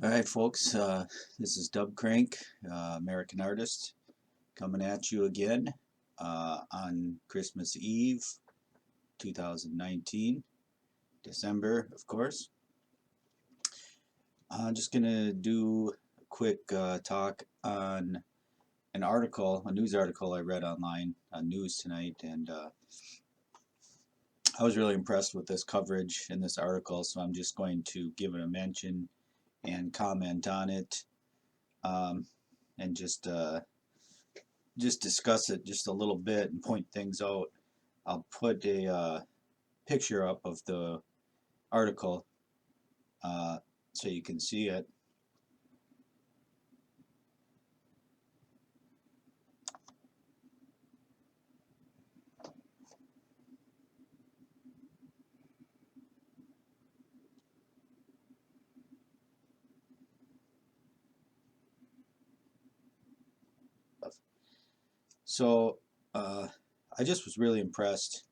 Alright folks, this is Dub Crank, American artist, coming at you again on Christmas Eve 2019, December of course. I'm just going to do a quick talk on an article, a news article I read online on News Tonight, and I was really impressed with this coverage in this article, so I'm just going to give it a mention and comment on it, and just discuss it just a little bit and point things out. I'll put a picture up of the article uh, so you can see it. So I just was really impressed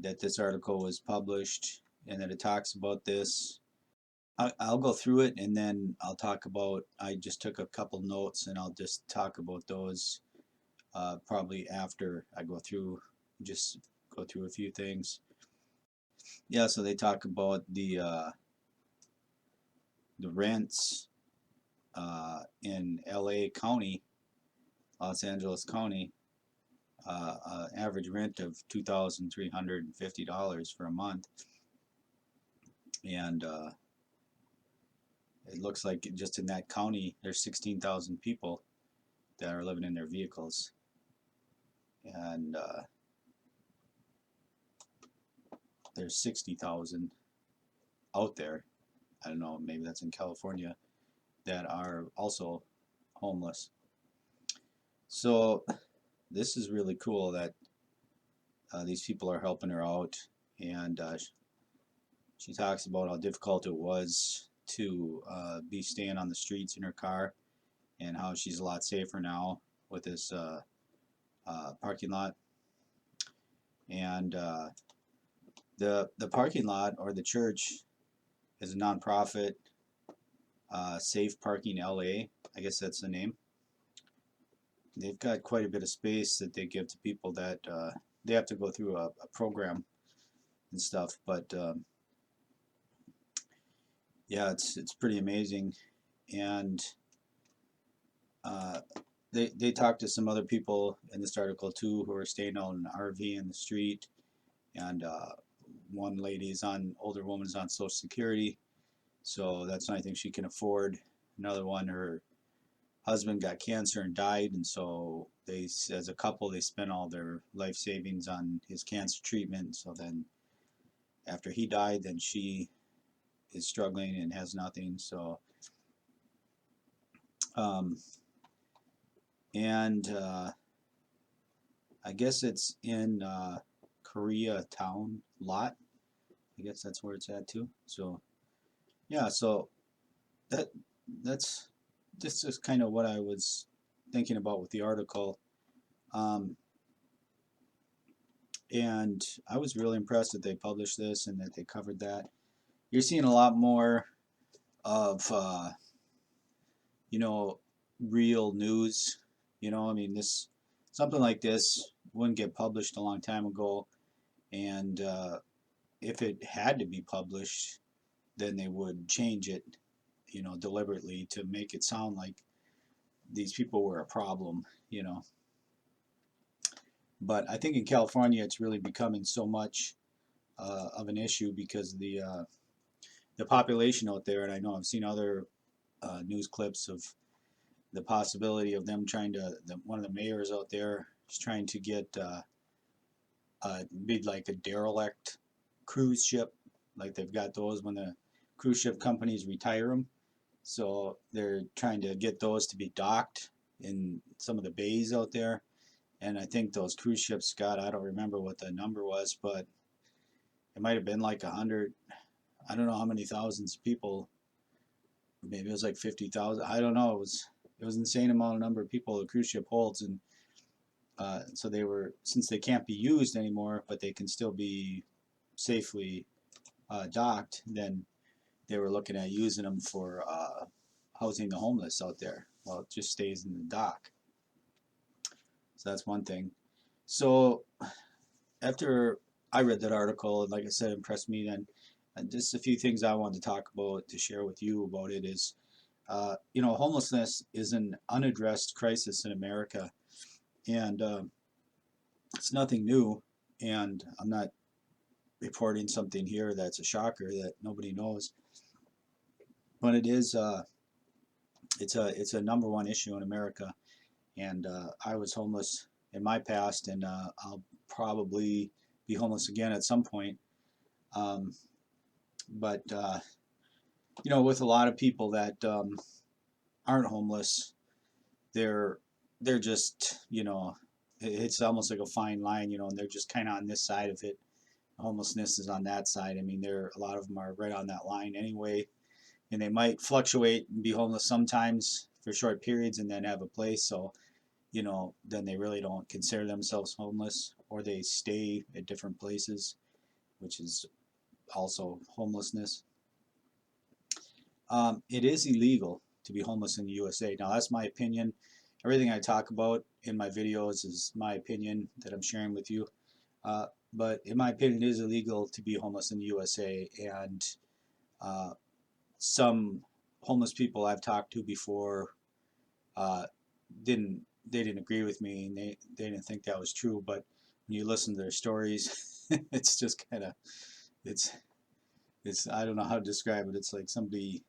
that this article was published and that it talks about this. I'll go through it and then I'll talk about, I just took a couple notes and I'll just talk about those probably after I just go through a few things. Yeah, so they talk about the rents in LA County, Los Angeles County, average rent of $2,350 for a month, and it looks like just in that county there's 16,000 people that are living in their vehicles, and there's 60,000 out there. I don't know, maybe that's in California, that are also homeless. So this is really cool that these people are helping her out, and she talks about how difficult it was to be staying on the streets in her car, and how she's a lot safer now with this parking lot. And the parking lot, or the church, is a nonprofit, Safe Parking LA. I guess that's the name. They've got quite a bit of space that they give to people that they have to go through a program and stuff, but yeah, it's pretty amazing. And they talked to some other people in this article too who are staying out in an RV in the street, and one older woman's on Social Security, so that's the only thing she can afford. Another one, her husband got cancer and died, and so as a couple, they spent all their life savings on his cancer treatment. So then after he died, then she is struggling and has nothing. So um, and I guess it's in Koreatown lot. I guess that's where it's at too. So yeah, so that that's this is kind of what I was thinking about with the article, um, and I was really impressed that they published this and that they covered that. You're seeing a lot more of you know, real news. I mean, this something like this wouldn't get published a long time ago, and if it had to be published, then they would change it, deliberately to make it sound like these people were a problem, you know. But I think in California, it's really becoming so much of an issue because the population out there, and I know I've seen other news clips of the possibility of them trying to, one of the mayors out there is trying to get be like a derelict cruise ship, like they've got those when the cruise ship companies retire them. So they're trying to get those to be docked in some of the bays out there. And I think those cruise ships got, I don't remember what the number was, but it might have been like 100, I don't know how many thousands of people, maybe it was like 50,000, I don't know, it was an insane amount of number of people the cruise ship holds. And so since they can't be used anymore, but they can still be safely docked, then they were looking at using them for housing the homeless out there. Well, it just stays in the dock. So that's one thing. So after I read that article, and like I said, it impressed me, then just a few things I wanted to talk about to share with you about it is, homelessness is an unaddressed crisis in America, and it's nothing new. And I'm not reporting something here that's a shocker that nobody knows, but it is. It's a number one issue in America, and I was homeless in my past, and I'll probably be homeless again at some point. Um, but with a lot of people that aren't homeless, they're they're just it's almost like a fine line, and they're just kind of on this side of it. Homelessness is on that side. I mean, a lot of them are right on that line anyway, and they might fluctuate and be homeless sometimes for short periods and then have a place. So then they really don't consider themselves homeless, or they stay at different places, which is also homelessness. It is illegal to be homeless in the USA. Now, that's my opinion. Everything I talk about in my videos is my opinion that I'm sharing with you. But in my opinion, it is illegal to be homeless in the USA. And uh, some homeless people I've talked to before uh, didn't agree with me, and they didn't think that was true. But when you listen to their stories, it's just kind of it's I don't know how to describe it. It's like somebody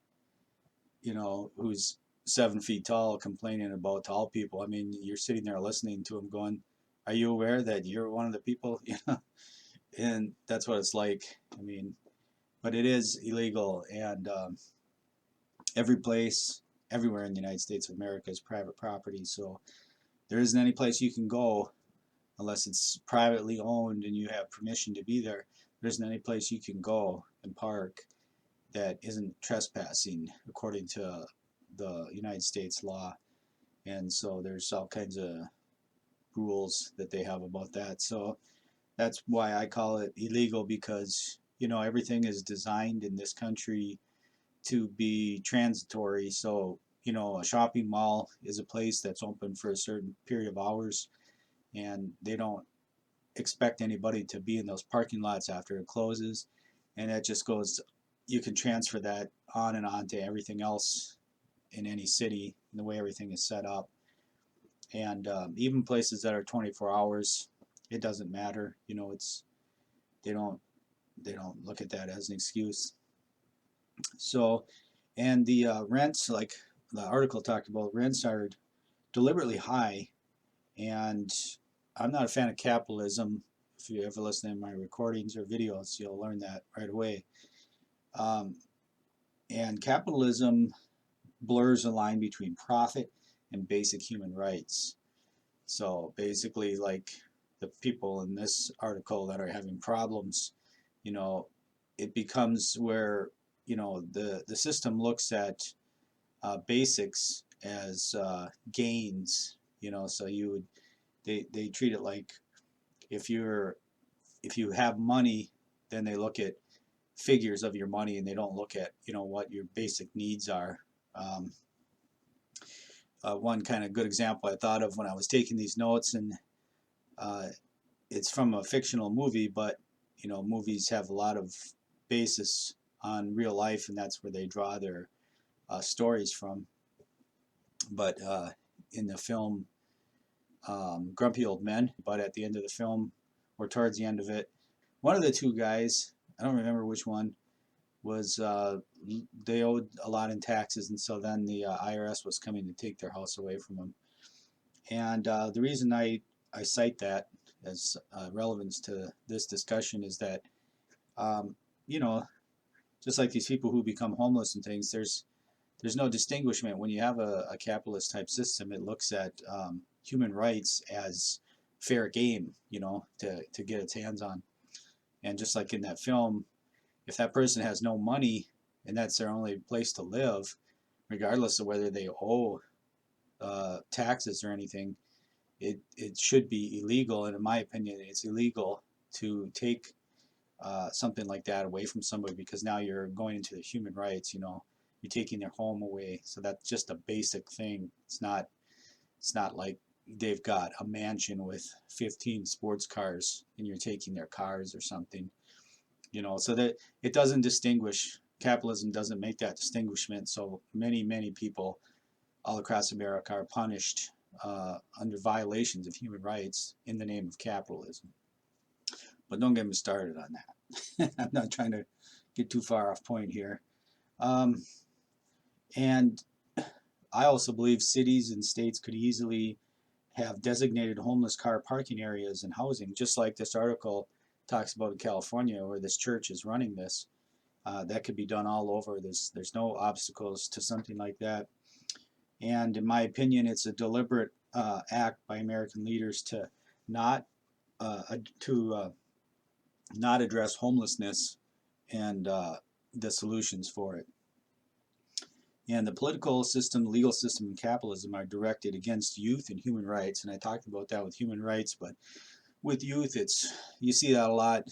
who's 7 feet tall complaining about tall people. I mean, you're sitting there listening to them going, are you aware that you're one of the people? And that's what it's like. I mean, but it is illegal, and every place, everywhere in the United States of America is private property. So there isn't any place you can go unless it's privately owned and you have permission to be there. There isn't any place you can go and park that isn't trespassing according to the United States law. And so there's all kinds of rules that they have about that. So that's why I call it illegal, because everything is designed in this country to be transitory. So a shopping mall is a place that's open for a certain period of hours, and they don't expect anybody to be in those parking lots after it closes. And that just goes, you can transfer that on and on to everything else in any city, and the way everything is set up. And even places that are 24 hours, it doesn't matter. It's they don't look at that as an excuse. So, and the rents, like the article talked about, rents are deliberately high, and I'm not a fan of capitalism. If you ever listen to my recordings or videos, you'll learn that right away. Um, and capitalism blurs the line between profit and basic human rights. So basically, like the people in this article that are having problems, it becomes where the system looks at basics as gains. So they treat it like if you have money, then they look at figures of your money, and they don't look at what your basic needs are. Um, One kind of good example I thought of when I was taking these notes, and uh, it's from a fictional movie, but movies have a lot of basis on real life, and that's where they draw their stories from. But in the film Grumpy Old Men, but at the end of the film, or towards the end of it, one of the two guys, I don't remember which one, was they owed a lot in taxes, and so then the IRS was coming to take their house away from them. And the reason I cite that as relevance to this discussion is that, um, you know, just like these people who become homeless and things, there's no distinguishment. When you have a capitalist type system, it looks at human rights as fair game, to get its hands on. And just like in that film, if that person has no money and that's their only place to live, regardless of whether they owe taxes or anything, it should be illegal. And in my opinion, it's illegal to take something like that away from somebody, because now you're going into the human rights. You're taking their home away. So that's just a basic thing. It's not like they've got a mansion with 15 sports cars and you're taking their cars or something. So that it doesn't distinguish. Capitalism doesn't make that distinguishment. So many people all across America are punished under violations of human rights in the name of capitalism. But don't get me started on that. I'm not trying to get too far off point here. Um, and I also believe cities and states could easily have designated homeless car parking areas and housing, just like this article talks about in California, where this church is running this. That could be done all over. There's no obstacles to something like that. And in my opinion, it's a deliberate act by American leaders to not not address homelessness and the solutions for it. And the political system, legal system, and capitalism are directed against youth and human rights. And I talked about that with human rights, but with youth, you see that a lot.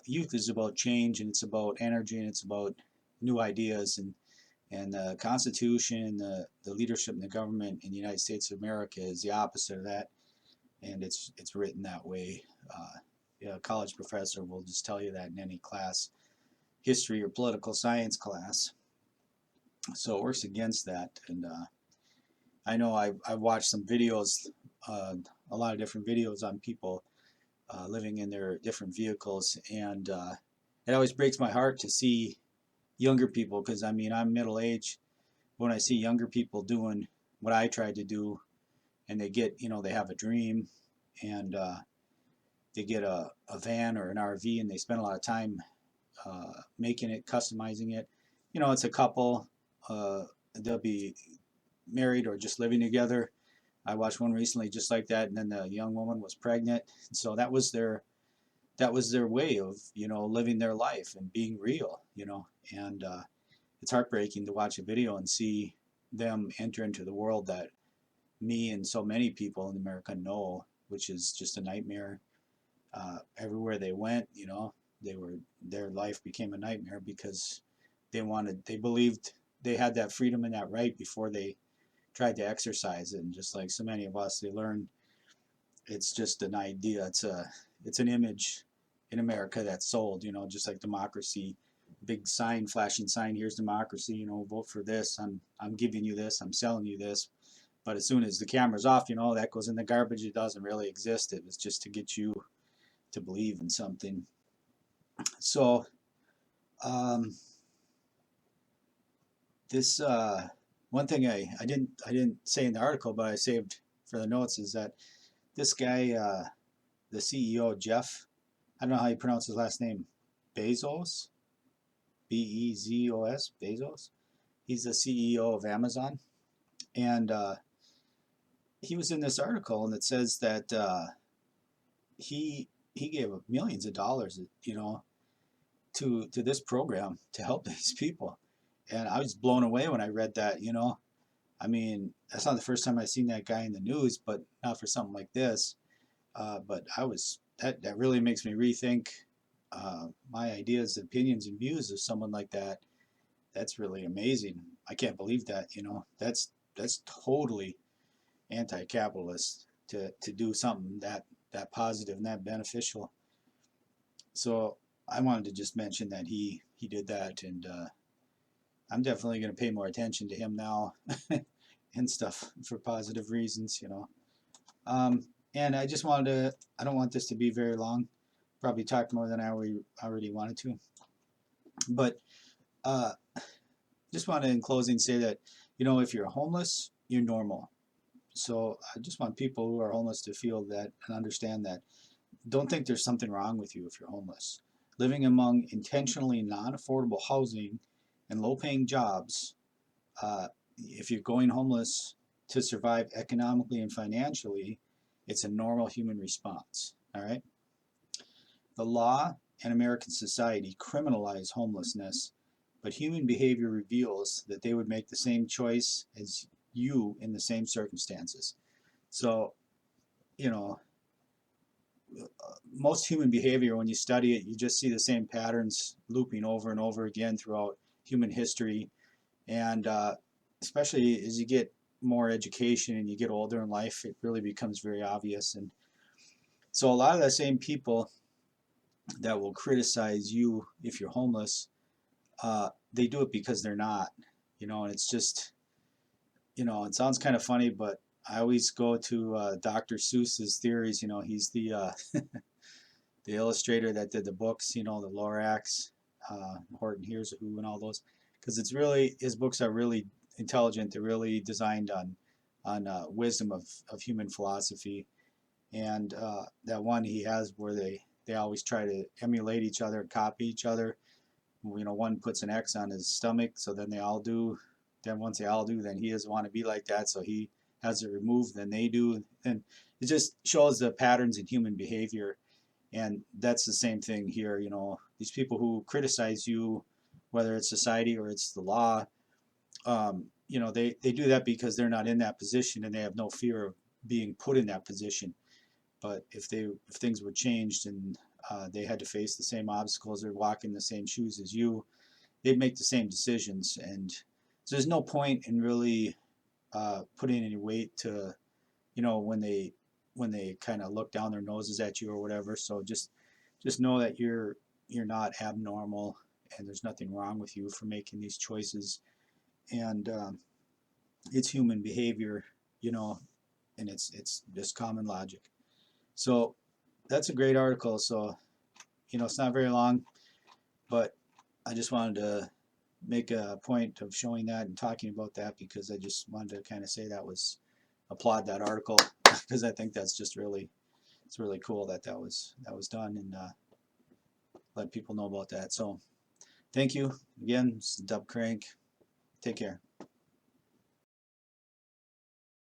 Youth is about change, and it's about energy, and it's about new ideas. And the Constitution, the leadership, and the government in the United States of America is the opposite of that, and it's written that way. A college professor will just tell you that in any class, history or political science class. So it works against that. And I know I've watched some videos, a lot of different videos on people living in their different vehicles, and it always breaks my heart to see younger people, because I mean, I'm middle aged. When I see younger people doing what I tried to do, and they have a dream, and they get a van or an RV, and they spend a lot of time making it, customizing it. It's a couple. They'll be married or just living together. I watched one recently just like that, and then the young woman was pregnant. So that was their way of living their life and being real. And it's heartbreaking to watch a video and see them enter into the world that me and so many people in America know, which is just a nightmare. Everywhere they went, their life became a nightmare because they believed they had that freedom and that right before they tried to exercise it. And just like so many of us, they learned it's just an idea. It's an image in America that's sold, just like democracy. Big sign, flashing sign, here's democracy, vote for this, I'm giving you this, I'm selling you this. But as soon as the camera's off, that goes in the garbage. It doesn't really exist. It was just to get you to believe in something. So this one thing I didn't say in the article, but I saved for the notes, is that this guy, the CEO, Jeff, I don't know how you pronounce his last name, Bezos, Bezos, Bezos. He's the CEO of Amazon, and he was in this article, and it says that he gave millions of dollars, to this program to help these people. And I was blown away when I read that. I mean, that's not the first time I've seen that guy in the news, but not for something like this. But that really makes me rethink my ideas, opinions, and views of someone like that. That's really amazing. I can't believe that. That's totally anti-capitalist to do something that positive and that beneficial. So I wanted to just mention that he did that, and I'm definitely going to pay more attention to him now and stuff for positive reasons. And I just wanted to, I don't want this to be very long, probably talked more than I already wanted to, but just want to, in closing, say that, if you're homeless, you're normal. So I just want people who are homeless to feel that and understand that. Don't think there's something wrong with you if you're homeless. Living among intentionally non-affordable housing and low-paying jobs, if you're going homeless to survive economically and financially, it's a normal human response. All right. The law and American society criminalize homelessness, but human behavior reveals that they would make the same choice as you in the same circumstances. So, most human behavior, when you study it, you just see the same patterns looping over and over again throughout human history, and especially as you get more education and you get older in life, it really becomes very obvious. And so a lot of the same people that will criticize you if you're homeless, they do it because they're not, and it's just, it sounds kind of funny, but I always go to Dr. Seuss's theories. He's the the illustrator that did the books, the Lorax, Horton Hears a Who, and all those, because it's really, his books are really intelligent. They're really designed on wisdom of human philosophy, and that one he has where they always try to emulate each other, copy each other. One puts an X on his stomach, so then they all do. Then once they all do, then he doesn't want to be like that, so he has it removed. Then they do, and it just shows the patterns in human behavior. And that's the same thing here. These people who criticize you, whether it's society or it's the law, they do that because they're not in that position and they have no fear of being put in that position. But if things were changed and they had to face the same obstacles or walk in the same shoes as you, they'd make the same decisions. And so there's no point in really putting any weight to, when they kind of look down their noses at you or whatever. So just know that you're not abnormal, and there's nothing wrong with you for making these choices. And it's human behavior, and it's just common logic. So that's a great article. So it's not very long, but I just wanted to make a point of showing that and talking about that, because I just wanted to kind of say applaud that article, because I think that's just it's really cool that was done, and let people know about that. So thank you again. This is Dub Crank. Take care.